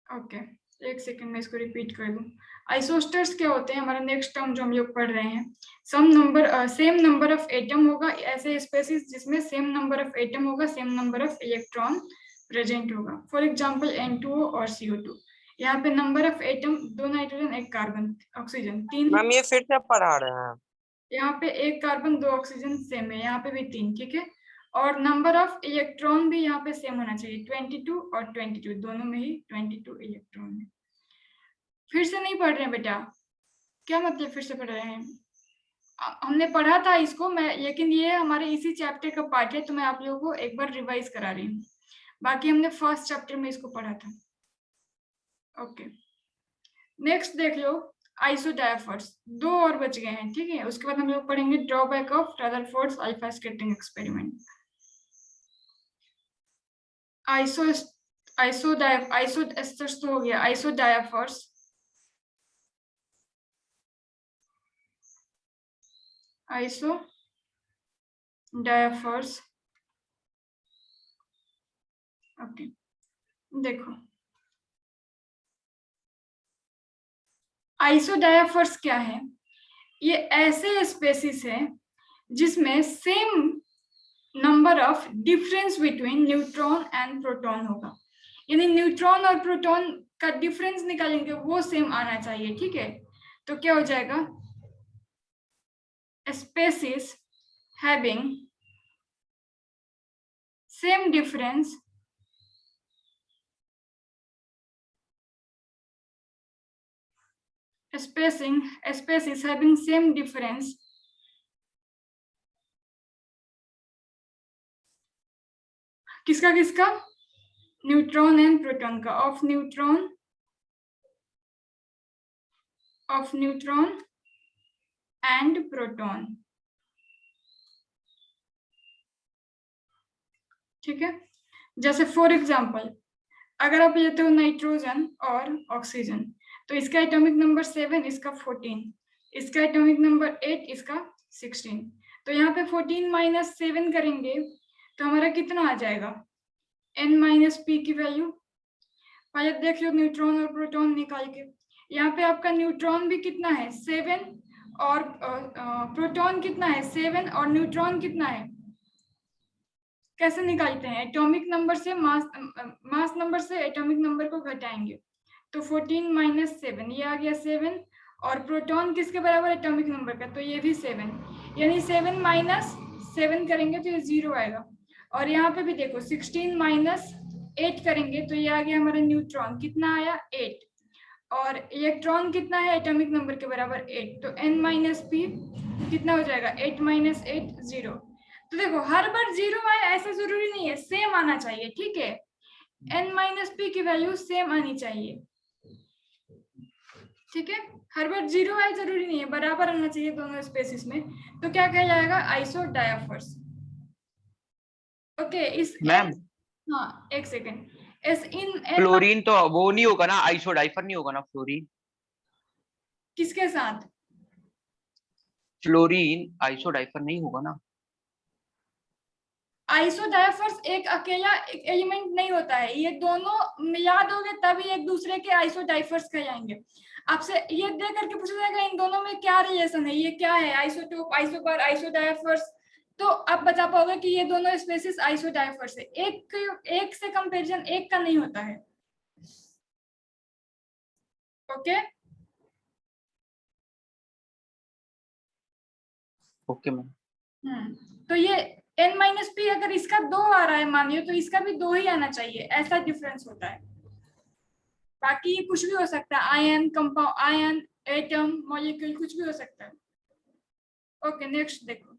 Okay, एक second में इसको रिपीट कर दूं। आइसोस्टर्स क्या होते हैं? हमारा नेक्स्ट टर्म जो हम लोग पढ़ रहे हैं, सेम नंबर ऑफ एटम होगा, ऐसे स्पेसिस जिसमें सेम नंबर ऑफ एटम होगा, same number of electron present होगा। फॉर एग्जांपल N2O और CO2। यहाँ पे number of atom 2 nitrogen 1 carbon oxygen 3। Ma'am ये फिर से पढ़ा रहे हैं। यहाँ पे 1 कार्बन 2 ऑक्सीजन सेम है, यहाँ पे भी 3, ठीक है। और नंबर ऑफ इलेक्ट्रॉन भी यहाँ पे सेम होना चाहिए, 22 और 22, दोनों में ही 22 इलेक्ट्रॉन है। फिर से नहीं पढ़ रहे हैं बेटा? क्या मतलब फिर से पढ़ रहे हैं? हमने पढ़ा था इसको मैं, लेकिन ये हमारे इसी चैप्टर का पार्ट है, तो मैं आप लोगों को एक बार रिवाइज करा रही हूँ। बाकी हमने फर्स्ट चैप्टर में इसको पढ़ा था। ओके, नेक्स्ट देख लो, आइसोडायफर्स। 2 और बच गए हैं, ठीक है। उसके बाद हम लोग पढ़ेंगे drawback of Rutherford's alpha scattering experiment. आइसोएस्टर्स तो हो गया। आइसोडायफर्स, आइसोडायफर्स। ओके, देखो आइसोडायफर्स क्या है? ये ऐसे स्पेसिस है जिसमें same number of difference between neutron and proton होगा, यानी न्यूट्रॉन और प्रोटॉन का डिफरेंस निकालेंगे वो सेम आना चाहिए, ठीक है। तो क्या हो जाएगा? Species having same difference species having same difference किसका किसका? न्यूट्रॉन एंड प्रोटॉन का, ऑफ न्यूट्रॉन एंड प्रोटॉन, ठीक है। जैसे फॉर एग्जांपल अगर आप लेते हो नाइट्रोजन और ऑक्सीजन, तो इसका एटॉमिक नंबर 7, इसका 14, इसका एटॉमिक नंबर 8, इसका 16। तो यहाँ पे 14 माइनस 7 करेंगे तो हमारा कितना आ जाएगा? n माइनस पी की वैल्यू। पहले देख लो न्यूट्रॉन और प्रोटॉन निकाल के। यहाँ पे आपका न्यूट्रॉन भी कितना है? 7, और प्रोटॉन कितना है? 7, और न्यूट्रॉन कितना है? कैसे निकालते हैं? एटॉमिक नंबर से मास नंबर से एटॉमिक नंबर को घटाएंगे। तो 14 माइनस 7, ये आ गया 7, और प्रोटॉन किसके बराबर एटॉमिक नंबर का? तो ये भी 7, यानी 7 माइनस 7 करेंगे तो ये 0 आएगा। और यहाँ पे भी देखो 16 माइनस 8 करेंगे तो ये आ गया हमारा न्यूट्रॉन, कितना आया? 8, और इलेक्ट्रॉन कितना है एटॉमिक नंबर के बराबर? 8। तो n माइनस पी कितना हो जाएगा? 8 माइनस 8 0। तो देखो हर बार 0 आए ऐसा जरूरी नहीं है, सेम आना चाहिए, ठीक है। n माइनस पी की वैल्यू सेम आनी चाहिए, ठीक है। हर बार 0 आए जरूरी नहीं है, बराबर आना चाहिए दोनों स्पेसिस में। तो क्या कहलाएगा? आइसोडायफर्स। ओके, इस मैम हाँ एक सेकेंड, इस इन n फ्लोरीन तो वो नहीं होगा ना, आइसोडाइफर नहीं होगा ना फ्लोरीन? किसके साथ? फ्लोरीन आइसोडाइफर नहीं होगा ना? आइसोडायफर्स एक अकेला एक एलिमेंट नहीं होता है, ये दोनों मिला दोगे तभी एक दूसरे के आइसोडायफर्स कहलाएंगे। आपसे ये दे करके पूछा जाएगा इन दोनों में क्या रिलेशन है, ये क्या है? Isotope, isobar, isodiaphers. तो आप बता पाओगे कि ये दोनों स्पेसिस आइसोडायफर्स है। एक से कंपैरिजन एक का नहीं होता है। Okay, okay ma'am. तो ये n माइनस पी अगर इसका 2 आ रहा है मानिए, तो इसका भी 2 ही आना चाहिए, ऐसा डिफरेंस होता है। बाकी कुछ भी हो सकता है, ion, compound, ion, atom, molecule, कुछ भी हो सकता है। ओके, नेक्स्ट देखो,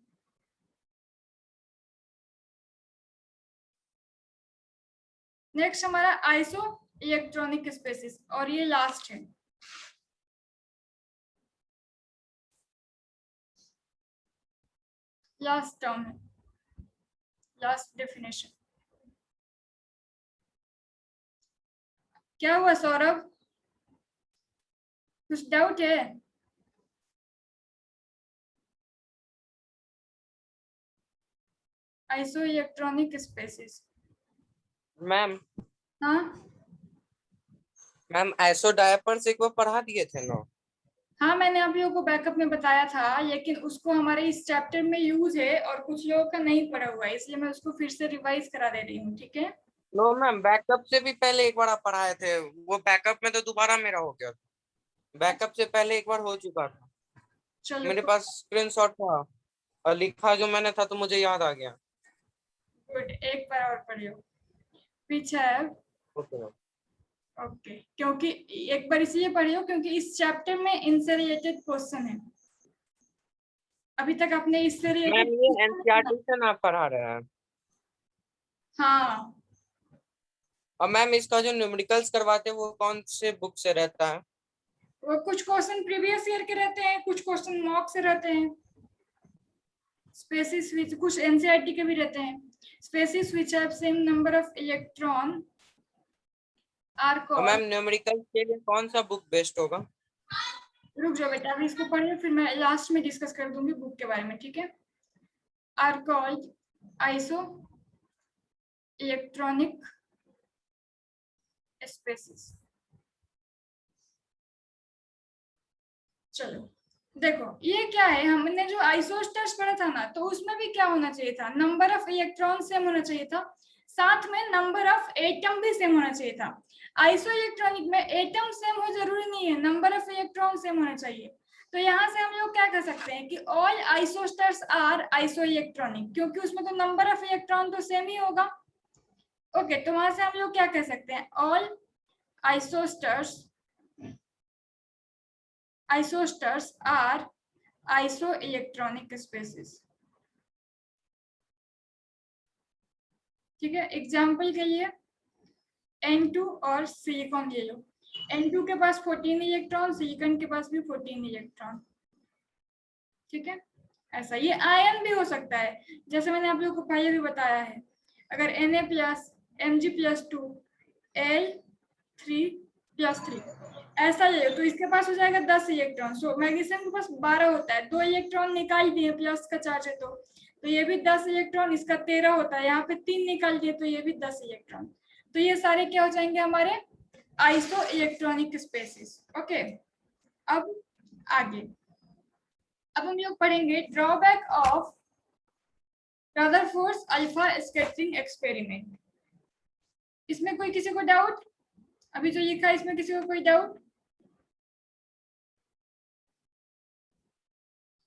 नेक्स्ट हमारा आइसो इलेक्ट्रॉनिक स्पेसिस, और ये लास्ट है, लास्ट टर्म है, लास्ट डेफिनेशन। क्या हुआ सौरभ, कुछ डाउट है? Isoelectronic species. मैम हाँ मैम आइसो डायपर्स एक बार पढ़ा दिए थे ना। हाँ, मैंने आप लोगों को बैकअप में बताया था, लेकिन उसको हमारे इस चैप्टर में यूज है और कुछ लोगों का नहीं पढ़ा हुआ है, इसलिए मैं उसको फिर से रिवाइज करा दे रही हूँ, ठीक है। नो मैम, बैकअप से भी पहले एक बार आप पढ़ाए थे, वो बैकअप में तो दोबारा मेरा हो गया था। बैकअप से पहले एक बार हो चुका था, चलो मेरे पास स्क्रीनशॉट था और लिखा जो मैंने था, तो मुझे याद आ गया। गुड, एक बार और पढ़ियो। Which have, okay ma'am. Okay, क्योंकि एक बार इसलिए पढ़ियो क्योंकि इस चैप्टर में इनसे रिलेटेड क्वेश्चन है। अभी तक आपने इससे मैम रिलेटेड ये एनसीईआरटी से ना पढ़ा रहे हैं। हाँ, और मैम इसका जो न्यूमेरिकल्स करवाते हैं वो कौन से बुक से रहता है? वो कुछ क्वेश्चन प्रीवियस ईयर के रहते हैं, कुछ क्वेश्चन मॉक से रहते हैं, स्पेसिस विच कुछ एनसीईआरटी के भी रहते हैं। Species which have same number of electron are और मैम कॉल्ड, न्यूमेरिकल्स के लिए कौन सा बुक बेस्ट होगा? रुक जाओ बेटा, अभी इसको पढ़िए, फिर मैं लास्ट में डिस्कस कर दूंगी बुक के बारे में, ठीक है। Are called isoelectronic species. चलो देखो, ये क्या है, हमने जो आइसोस्टर्स पढ़ा था ना, तो उसमें भी क्या होना चाहिए था, नंबर ऑफ इलेक्ट्रॉन सेम होना चाहिए था, साथ में नंबर ऑफ एटम भी सेम होना चाहिए था। आइसो इलेक्ट्रॉनिक में एटम सेम हो जरूरी नहीं है, नंबर ऑफ इलेक्ट्रॉन सेम होना चाहिए। तो यहाँ से हम लोग क्या कर सकते हैं कि ऑल आइसोस्टर्स आर आइसो इलेक्ट्रॉनिक, क्योंकि उसमें तो नंबर ऑफ इलेक्ट्रॉन तो सेम ही होगा। ओके, तो वहां से हम लोग क्या कर सकते हैं, all isosters are isoelectronic species। ठीक है, एग्जाम्पल के लिए N2 और सिलिकॉन ले लो। N2 के पास 14 इलेक्ट्रॉन, सिलिकॉन के पास भी 14 इलेक्ट्रॉन। ठीक है, ऐसा ये आयन भी हो सकता है, जैसे मैंने आप लोगों को पहले भी बताया है। अगर Na प्लस Mg+2 L3+3 ऐसा ले लो, तो इसके पास हो जाएगा 10 इलेक्ट्रॉन। सो मैग्नीशियम के पास 12 होता है, 2 इलेक्ट्रॉन निकाल दिए, प्लस का चार्ज है तो ये भी 10 इलेक्ट्रॉन, इसका 13 होता है, यहाँ पे 3 निकाल दिए तो ये भी 10 इलेक्ट्रॉन। तो ये सारे क्या हो जाएंगे हमारे आइसो इलेक्ट्रॉनिक स्पेसिस। ओके, अब आगे, अब हम लोग पढ़ेंगे drawback of Rutherford alpha scattering experiment. इसमें कोई किसी को डाउट? अभी जो लिखा है इसमें किसी को कोई डाउट?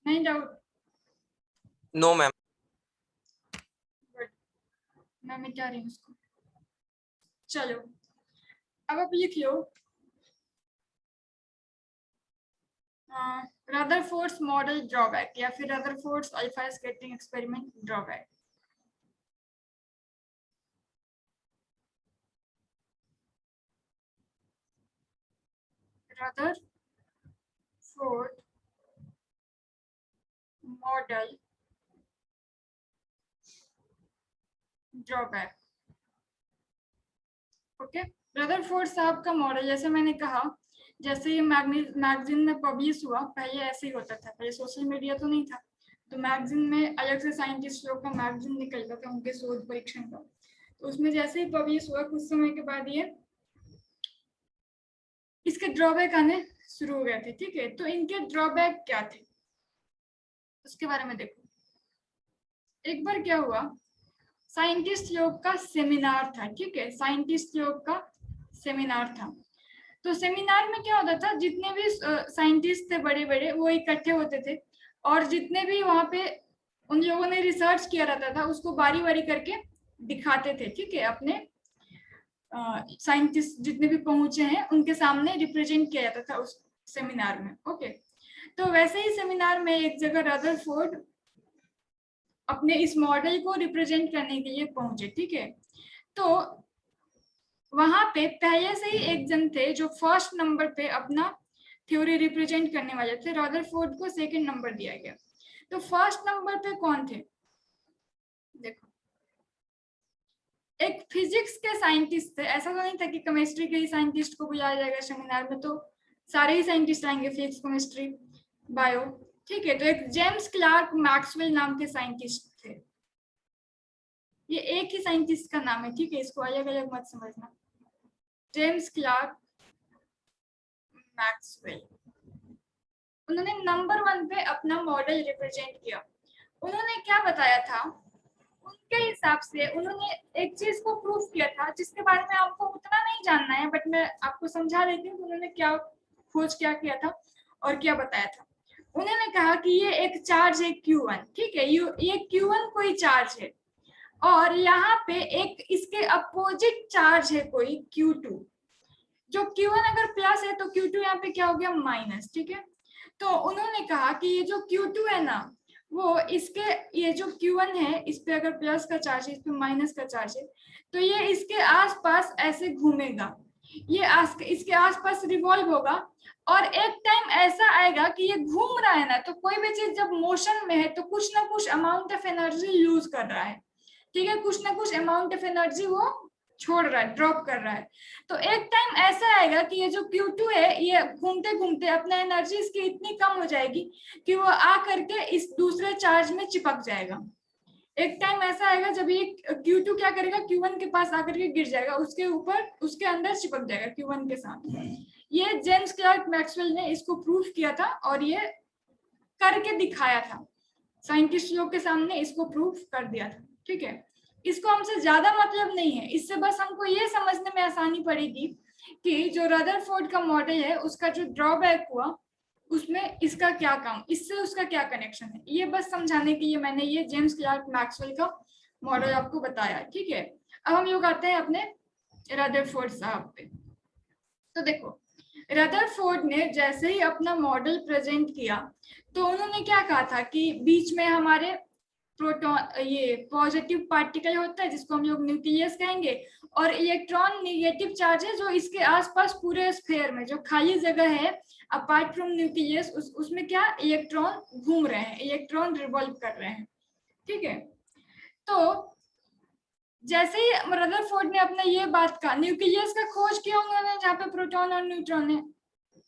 नहीं डाउट? No ma'am. मैं मिटा रही हूँ उसको। चलो अब आप लिख लो रदरफोर्ड मॉडल ड्रॉबैक या फिर Rutherford alpha scattering experiment drawback. Rutherford model drawback. Okay, Rutherford साहब का मॉडल, जैसे मैंने कहा, जैसे ये मैगजीन में पब्लिश हुआ, पहले ऐसे ही होता था, पहले सोशल मीडिया तो नहीं था, तो मैगजीन में अलग से साइंटिस्ट लोग का मैगजीन निकलता था उनके शोध परीक्षण का। तो उसमें जैसे ही पब्लिश हुआ, कुछ समय के बाद ये इसके ड्रॉबैक आने शुरू हो गए थे। ठीक है, तो इनके ड्रॉबैक क्या थे उसके बारे में देखो। एक बार क्या हुआ, साइंटिस्ट लोग का सेमिनार था। ठीक है, साइंटिस्ट लोग का सेमिनार था। तो सेमिनार में क्या होता था, जितने भी साइंटिस्ट थे बड़े बड़े, वो इकट्ठे होते थे और जितने भी वहां पे उन लोगों ने रिसर्च किया रहता था उसको बारी बारी करके दिखाते थे। ठीक है, अपने साइंटिस्ट जितने भी पहुंचे हैं उनके सामने रिप्रेजेंट किया जाता था उस सेमिनार में। ओके, तो वैसे ही सेमिनार में एक जगह रदरफोर्ड अपने इस मॉडल को रिप्रेजेंट करने के लिए पहुंचे। ठीक है, तो वहां पे पहले से ही एक जन थे जो फर्स्ट नंबर पे अपना थ्योरी रिप्रेजेंट करने वाले थे, रदरफोर्ड को सेकंड नंबर दिया गया। तो फर्स्ट नंबर पे कौन थे, देखो, एक फिजिक्स के साइंटिस्ट थे। ऐसा तो नहीं था कि केमिस्ट्री के ही साइंटिस्ट को बुलाया जाएगा सेमिनार में, तो सारे ही साइंटिस्ट आएंगे, फिजिक्स केमिस्ट्री बायो। ठीक है, तो एक जेम्स क्लार्क मैक्सवेल नाम के साइंटिस्ट थे। ये एक ही साइंटिस्ट का नाम है, ठीक है, इसको अलग अलग मत समझना। James Clerk Maxwell. उन्होंने नंबर 1 पे अपना मॉडल रिप्रेजेंट किया। उन्होंने क्या बताया था, उनके हिसाब से उन्होंने एक चीज को प्रूव किया था जिसके बारे में आपको उतना नहीं जानना है, बट मैं आपको समझा रही थी उन्होंने क्या खोज क्या किया था और क्या बताया था। उन्होंने कहा कि ये एक चार्ज है Q1, ठीक है, ये Q1 कोई चार्ज है और यहाँ पे एक इसके अपोजिट चार्ज है कोई Q2। जो Q1 अगर प्लस है तो Q2 यहाँ पे क्या हो गया, माइनस, ठीक है। तो उन्होंने कहा कि ये जो Q2 है ना, वो इसके, ये जो Q1 है इस पे अगर प्लस का चार्ज है, इस पे माइनस का चार्ज है, तो ये इसके आसपास ऐसे घूमेगा, ये इसके आसपास रिवॉल्व होगा और एक टाइम ऐसा आएगा कि ये घूम रहा है ना, तो कोई भी चीज जब मोशन में है तो कुछ ना कुछ अमाउंट ऑफ एनर्जी यूज कर रहा है, ठीक है, कुछ ना कुछ अमाउंट ऑफ एनर्जी वो छोड़ रहा है, ड्रॉप कर रहा है। तो एक टाइम ऐसा आएगा कि ये जो Q2 है ये घूमते घूमते अपना एनर्जी इसकी इतनी कम हो जाएगी कि वो आ करके इस दूसरे चार्ज में चिपक जाएगा। एक टाइम ऐसा आएगा जब ये Q2 क्या करेगा, Q1 के पास आकर के गिर जाएगा, उसके ऊपर उसके अंदर चिपक जाएगा Q1 के साथ। ये जेम्स क्लर्क मैक्सवेल ने इसको प्रूव किया था और ये करके दिखाया था, साइंटिस्ट लोग के सामने इसको प्रूव कर दिया था, ठीक है। इसको हमसे ज्यादा मतलब नहीं है, इससे बस हमको ये समझने में आसानी पड़ेगी कि जो रदरफोर्ड का मॉडल है उसका जो ड्रॉबैक हुआ उसमें इसका क्या काम, इससे उसका क्या कनेक्शन है, ये बस समझाने के लिए मैंने ये जेम्स क्लर्क मैक्सवेल का मॉडल आपको बताया, ठीक है। अब हम लोग आते हैं अपने रदरफोर्ड साहब पे। तो देखो, रदरफोर्ड ने जैसे ही अपना मॉडल प्रेजेंट किया तो उन्होंने क्या कहा था कि बीच में हमारे प्रोटॉन, ये पॉजिटिव पार्टिकल होता है जिसको हम लोग न्यूक्लियस कहेंगे, और इलेक्ट्रॉन नेगेटिव चार्ज है जो इसके आसपास पूरे स्फीयर में जो खाली जगह है अपार्ट फ्रॉम न्यूक्लियस उसमें क्या इलेक्ट्रॉन घूम रहे हैं, इलेक्ट्रॉन रिवॉल्व कर रहे हैं, ठीक है। तो जैसे ही रदरफोर्ड ने अपना ये बात कहा, न्यूक्लियस का खोज किया उन्होंने जहाँ पे प्रोटॉन और न्यूट्रॉन है,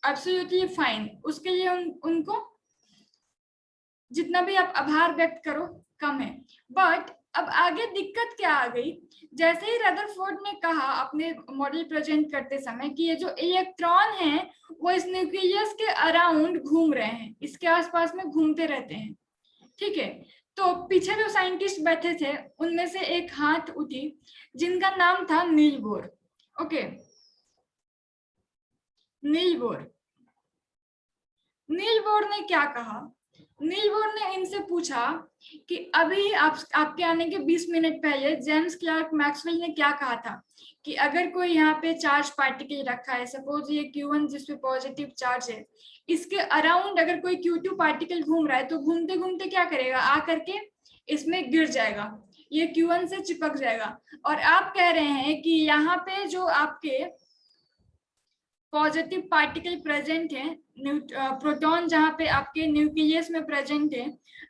एब्सोल्युटली फाइन, उसके लिए उनको जितना भी आप आभार व्यक्त करो कम है। बट अब आगे दिक्कत क्या आ गई, जैसे ही रदरफोर्ड ने कहा अपने मॉडल प्रेजेंट करते समय कि ये जो इलेक्ट्रॉन है वो इस न्यूक्लियस के अराउंड घूम रहे हैं, इसके आसपास में घूमते रहते हैं, ठीक है। तो पीछे जो साइंटिस्ट बैठे थे उनमें से एक हाथ उठी जिनका नाम था Niels Bohr, okay, Niels Bohr. Niels Bohr ने क्या कहा, नील बोर ने इनसे पूछा कि अभी आपके आने के 20 मिनट पहले जेम्स क्लर्क मैक्सवेल ने क्या कहा था कि अगर कोई यहाँ पे चार्ज पार्टिकल रखा है, सपोज ये Q1 जिसपे पॉजिटिव चार्ज है, इसके अराउंड अगर कोई Q2 पार्टिकल घूम रहा है तो घूमते घूमते क्या करेगा, आ करके इसमें गिर जाएगा, ये Q1 से चिपक जाएगा। और आप कह रहे हैं कि यहाँ पे जो आपके पॉजिटिव पार्टिकल प्रेजेंट है, प्रोटॉन जहाँ पे आपके न्यूक्लियस में प्रेजेंट है,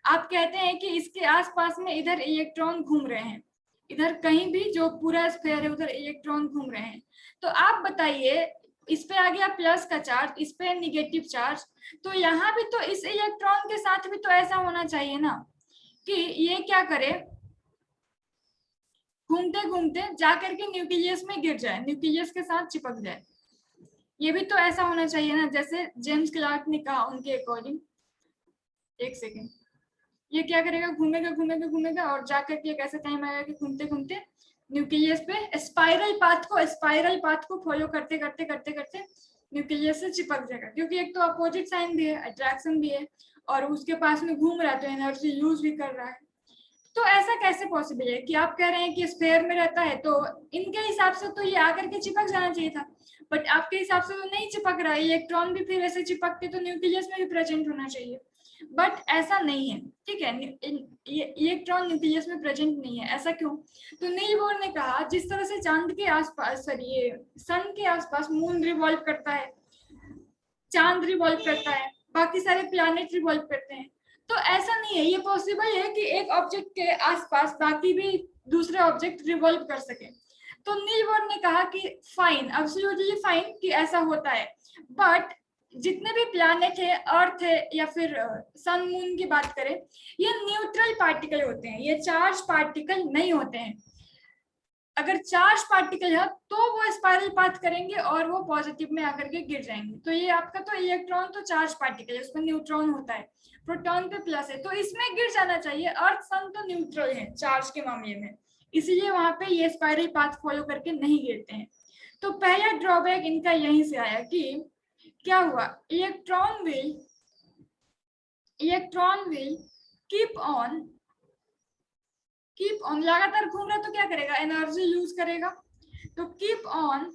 आप कहते हैं कि इसके आसपास में इधर इलेक्ट्रॉन घूम रहे हैं, इधर कहीं भी जो पूरा स्फीयर है उधर इलेक्ट्रॉन घूम रहे हैं। तो आप बताइए, इस पे आ गया प्लस का चार्ज, इस पे नेगेटिव चार्ज, तो यहाँ भी तो इस इलेक्ट्रॉन के साथ भी तो ऐसा होना चाहिए ना कि ये क्या करे, घूमते घूमते जाकर के न्यूक्लियस में गिर जाए, न्यूक्लियस के साथ चिपक जाए। ये भी तो ऐसा होना चाहिए ना, जैसे जेम्स क्लर्क ने कहा उनके अकॉर्डिंग। एक सेकेंड, ये क्या करेगा, घूमेगा घूमेगा घूमेगा और जाकर के एक ऐसा टाइम आएगा कि घूमते घूमते न्यूक्लियस पे स्पाइरल पाथ को फॉलो करते करते करते करते न्यूक्लियस से चिपक जाएगा, क्योंकि एक तो अपोजिट साइन भी है, अट्रैक्शन भी है, और उसके पास में घूम रहा है तो एनर्जी यूज भी कर रहा है। तो ऐसा कैसे पॉसिबल है कि आप कह रहे हैं कि स्फीयर में रहता है, तो इनके हिसाब से तो ये आकर के चिपक जाना चाहिए था, बट आपके हिसाब से तो नहीं चिपक रहा है, इलेक्ट्रॉन भी फिर ऐसे चिपक के तो न्यूक्लियस में भी प्रेजेंट होना चाहिए, बट ऐसा नहीं है, ठीक है, इलेक्ट्रॉन न्यूक्लियस में प्रेजेंट नहीं है, ऐसा क्यों? तो नील बोर ने कहा जिस तरह से चांद के आसपास, सॉरी ये सन के आसपास मून रिवॉल्व करता है, चांद रिवॉल्व करता है, बाकी सारे प्लैनेट रिवॉल्व करते हैं, तो ऐसा नहीं है, ये पॉसिबल है कि एक ऑब्जेक्ट के आसपास बाकी भी दूसरे ऑब्जेक्ट रिवॉल्व कर सके। तो नील बोर ने कहा कि फाइन, एब्सोल्युटली फाइन कि ऐसा होता है, बट जितने भी प्लैनेट है, अर्थ है या फिर सन मून की बात करें, ये न्यूट्रल पार्टिकल होते हैं, ये चार्ज पार्टिकल नहीं होते हैं। अगर चार्ज पार्टिकल है तो वो स्पाइरल पाथ करेंगे और वो पॉजिटिव में आकर के गिर जाएंगे। तो ये आपका तो इलेक्ट्रॉन तो चार्ज पार्टिकल है, उसमें न्यूट्रॉन होता है, प्रोटॉन पे प्लस है, तो इसमें गिर जाना चाहिए। अर्थ सन तो न्यूट्रल है चार्ज के मामले में, इसीलिए वहां पे ये स्पाइरल पाथ फॉलो करके नहीं गिरते हैं। तो पहला ड्रॉबैक इनका यहीं से आया कि क्या हुआ, इलेक्ट्रॉन विल कीप ऑन लगातार घूम रहा तो क्या करेगा, एनर्जी यूज करेगा। तो keep on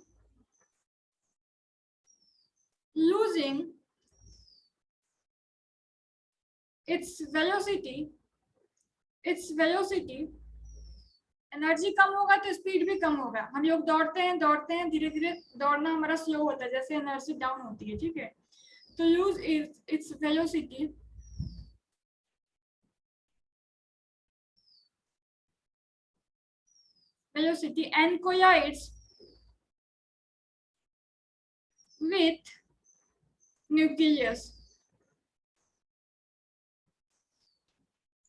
losing its velocity, energy कम होगा तो स्पीड भी कम होगा। हम लोग दौड़ते हैं धीरे धीरे दौड़ना हमारा स्लो होता है जैसे एनर्जी डाउन होती है, ठीक है। तो use its velocity and collides with nucleus,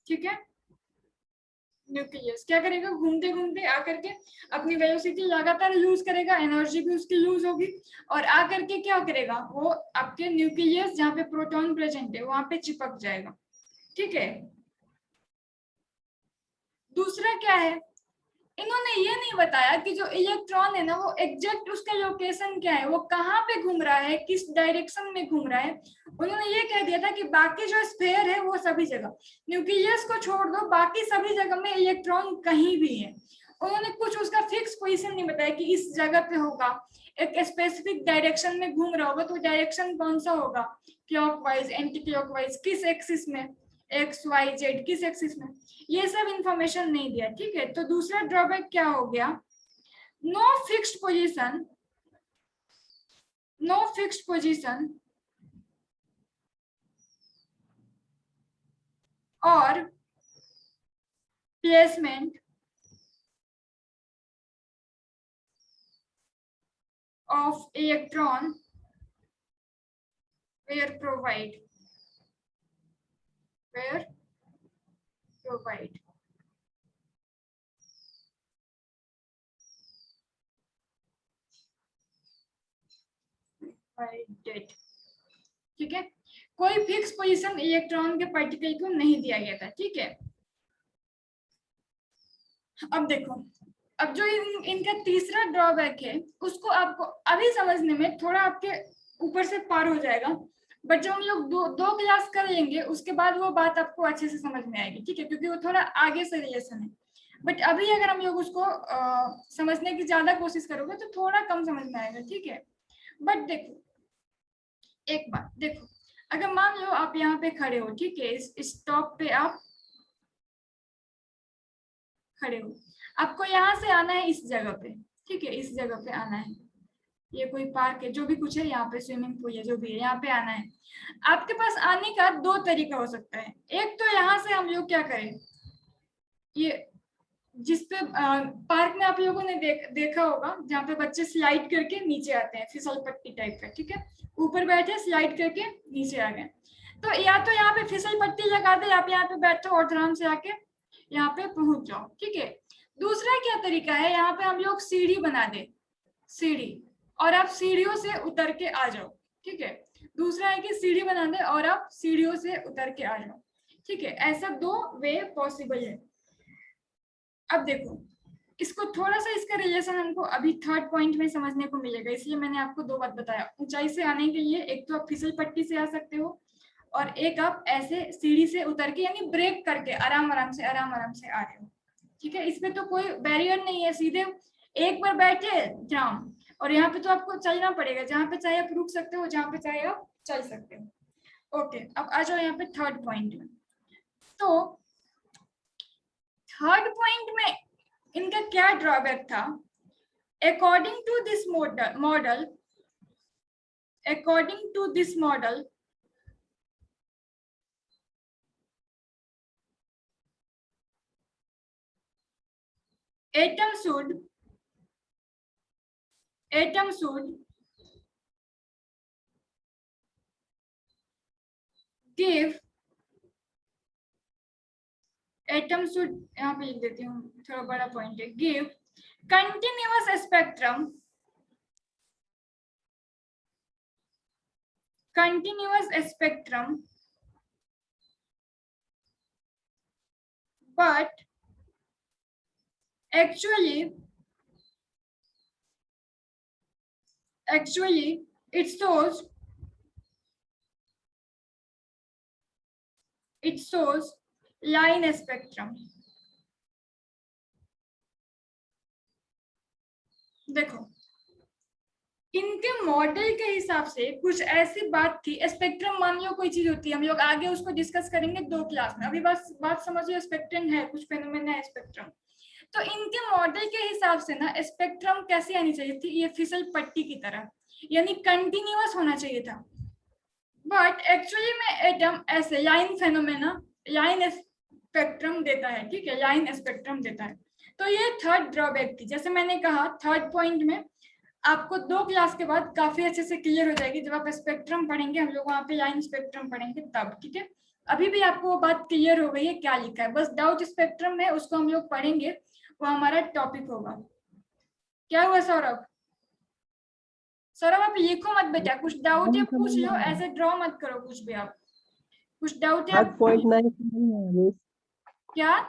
ठीक है। न्यूक्लियस क्या करेगा, घूमते घूमते आकर के अपनी वेलोसिटी लगातार लूज करेगा, एनर्जी भी उसकी लूज होगी, और आकर के क्या करेगा, वो आपके न्यूक्लियस जहाँ पे प्रोटॉन प्रेजेंट है वहां पे चिपक जाएगा, ठीक है। दूसरा क्या है, इन्होंने ये नहीं बताया कि जो इलेक्ट्रॉन है ना वो एग्जैक्ट उसका लोकेशन क्या है, वो कहाँ पे घूम रहा है, किस डायरेक्शन में घूम रहा है। उन्होंने ये कह दिया था कि बाकी जो स्फीयर है वो सभी जगह, न्यूक्लियस को छोड़ दो बाकी सभी जगह में इलेक्ट्रॉन कहीं भी है। उन्होंने कुछ उसका फिक्स पोजीशन नहीं बताया कि इस जगह पे होगा, एक स्पेसिफिक डायरेक्शन में घूम रहा होगा, तो डायरेक्शन कौन सा होगा, क्लॉकवाइज, एंटी क्लॉकवाइज, किस एक्सिस में, एक्स वाई जेड, किस एक्सिस में, ये सब इंफॉर्मेशन नहीं दिया, ठीक है। तो दूसरा ड्रॉबैक क्या हो गया, नो फिक्स्ड पोजीशन और placement of electron were provide ठीक है। कोई फिक्स पोजीशन इलेक्ट्रॉन के पार्टिकल को नहीं दिया गया था, ठीक है। अब देखो, अब जो इनका तीसरा ड्रॉबैक है उसको आपको अभी समझने में थोड़ा आपके ऊपर से पार हो जाएगा, बट जब हम लोग दो क्लास कर लेंगे उसके बाद वो बात आपको अच्छे से समझ में आएगी, ठीक है, क्योंकि वो थोड़ा आगे से रिलेशन है। बट अभी अगर हम लोग उसको समझने की ज्यादा कोशिश करोगे तो थोड़ा कम समझ में आएगा, ठीक है। बट देखो एक बात, देखो अगर मान लो आप यहाँ पे खड़े हो, ठीक है, इस स्टॉप पे आप खड़े हो, आपको यहाँ से आना है इस जगह पे, ठीक है, इस जगह पे आना है, ये कोई पार्क है जो भी कुछ है, यहाँ पे स्विमिंग पूल है जो भी है, यहाँ पे आना है। आपके पास आने का दो तरीका हो सकता है, एक तो यहाँ से हम लोग क्या करें, ये जिसपे पार्क में आप लोगों ने देखा होगा जहाँ पे बच्चे स्लाइड करके नीचे आते हैं, फिसल पट्टी टाइप का, ठीक है, ऊपर बैठे स्लाइड करके नीचे आ गए। तो या तो यहाँ पे फिसल पट्टी लगा दे, आप यहाँ पे बैठो और आराम से आके यहाँ पे पहुंच जाओ, ठीक है। दूसरा क्या तरीका है, यहाँ पे हम लोग सीढ़ी बना दे, सीढ़ी, और आप सीढ़ियों से उतर के आ जाओ, ठीक है। दूसरा है कि सीढ़ी बना दे और आप सीढ़ियों से उतर के आ जाओ, ठीक है। ऐसा दो वे पॉसिबल है। अब देखो इसको थोड़ा सा, इसका रिलेशन हमको अभी थर्ड पॉइंट में समझने को मिलेगा, इसलिए मैंने आपको दो बात बताया। ऊंचाई से आने के लिए एक तो आप फिसल पट्टी से आ सकते हो, और एक आप ऐसे सीढ़ी से उतर के यानी ब्रेक करके आराम आराम से आ रहे हो, ठीक है। इसमें तो कोई बैरियर नहीं है, सीधे एक बार बैठे जाम, और यहाँ पे तो आपको चलना पड़ेगा, जहाँ पे चाहे आप रुक सकते हो, जहाँ पे चाहे आप चल सकते हो। ओके, अब आ जाओ यहाँ पे थर्ड पॉइंट में। तो थर्ड पॉइंट में इनका क्या ड्रॉबैक था, according to this model atom should give, यहाँ पे लिख देती हूँ, थोड़ा बड़ा पॉइंट है, give continuous spectrum, but actually it shows line spectrum. देखो इनके मॉडल के हिसाब से कुछ ऐसी बात थी, स्पेक्ट्रम मान लो कोई चीज होती है, हम लोग आगे उसको डिस्कस करेंगे 2 क्लास में, अभी बस बात समझिए स्पेक्ट्रम है, कुछ फेनोमेना है स्पेक्ट्रम। तो इनके मॉडल के हिसाब से ना स्पेक्ट्रम कैसी आनी चाहिए थी, ये फिसल पट्टी की तरह, यानी कंटिन्यूअस होना चाहिए था, बट एक्चुअली में एटम ऐसे लाइन फेनोमेना, लाइन स्पेक्ट्रम देता है, ठीक है, लाइन स्पेक्ट्रम देता है। तो ये थर्ड ड्रॉबैक थी, जैसे मैंने कहा थर्ड पॉइंट में आपको 2 क्लास के बाद काफी अच्छे से क्लियर हो जाएगी, जब आप स्पेक्ट्रम पढ़ेंगे, हम लोग वहाँ पे लाइन स्पेक्ट्रम पढ़ेंगे तब, ठीक है। अभी भी आपको वो बात क्लियर हो गई है क्या लिखा है, बस डाउट स्पेक्ट्रम में उसको हम लोग पढ़ेंगे, वो हमारा टॉपिक होगा। क्या हुआ सौरभ? सौरभ आप लिखो मत बेटा, कुछ डाउट है पूछ लो, ऐसे ड्रॉ मत करो कुछ भी, आप कुछ डाउट है आप क्या?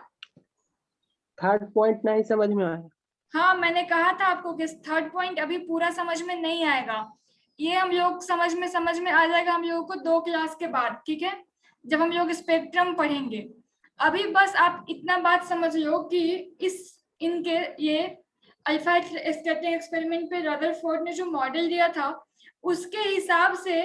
थर्ड पॉइंट नहीं समझ में आया। हाँ मैंने कहा था आपको कि थर्ड पॉइंट अभी पूरा समझ में नहीं आएगा, ये हम लोग समझ में आ जाएगा हम लोगों को 2 क्लास के बाद, ठीक है, जब हम लोग स्पेक्ट्रम पढ़ेंगे। अभी बस आप इतना बात समझ लो कि इनके ये अल्फा स्कैटरिंग एक्सपेरिमेंट पे रदरफोर्ड ने जो मॉडल दिया था उसके हिसाब से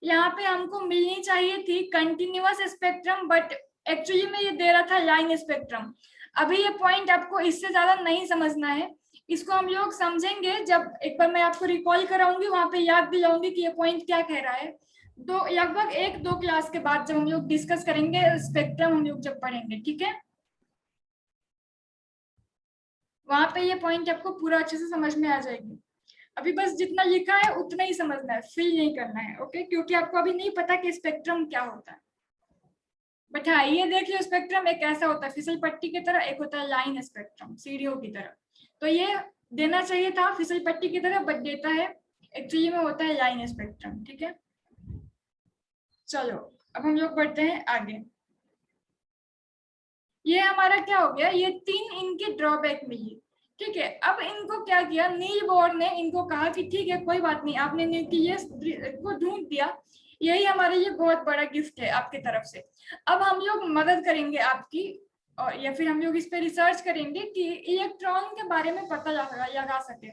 यहाँ पे हमको मिलनी चाहिए थी कंटिन्यूअस स्पेक्ट्रम, बट एक्चुअली में ये दे रहा था लाइन स्पेक्ट्रम। अभी ये पॉइंट आपको इससे ज्यादा नहीं समझना है, इसको हम लोग समझेंगे जब एक बार मैं आपको रिकॉल कराऊंगी, वहां पे याद दिलाऊंगी कि ये पॉइंट क्या कह रहा है। लगभग 1-2 क्लास के बाद जब हम लोग डिस्कस करेंगे स्पेक्ट्रम, हम लोग जब पढ़ेंगे, ठीक है, वहां पे ये पॉइंट आपको पूरा अच्छे से समझ में आ जाएगी। अभी बस जितना लिखा है उतना ही समझना है, फील नहीं करना है, ओके, क्योंकि आपको अभी नहीं पता कि स्पेक्ट्रम क्या होता है। बट हाँ ये देख लो स्पेक्ट्रम एक ऐसा होता है फिसल पट्टी की तरह, एक होता है लाइन स्पेक्ट्रम सीढ़ियों की तरह। तो ये देना चाहिए था फिसल पट्टी की तरह, बट देता है एक्चुअली में होता है लाइन स्पेक्ट्रम, ठीक है। चलो अब हम लोग बढ़ते हैं आगे। ये हमारा क्या हो गया, ये 3 इनकी ड्रॉबैक मिली, ठीक है। अब इनको क्या किया, नील बोर ने इनको कहा कि ठीक है कोई बात नहीं, आपने न्यूक्लियस को ढूंढ दिया, यही हमारे लिए बहुत बड़ा गिफ्ट है आपकी तरफ से। अब हम लोग मदद करेंगे आपकी, और या फिर हम लोग इस पे रिसर्च करेंगे कि इलेक्ट्रॉन के बारे में पता लगा सके,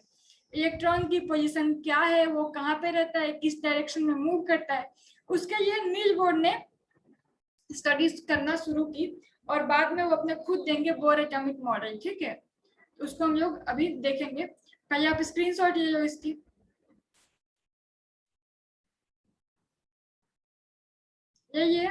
इलेक्ट्रॉन की पोजीशन क्या है, वो कहाँ पे रहता है, किस डायरेक्शन में मूव करता है। उसके लिए नील बोर ने स्टडीज करना शुरू की, और बाद में वो अपने खुद देंगे बोर एटॉमिक मॉडल, ठीक है। उसको हम लोग अभी देखेंगे, पहले आप स्क्रीनशॉट ले लो इसकी। ये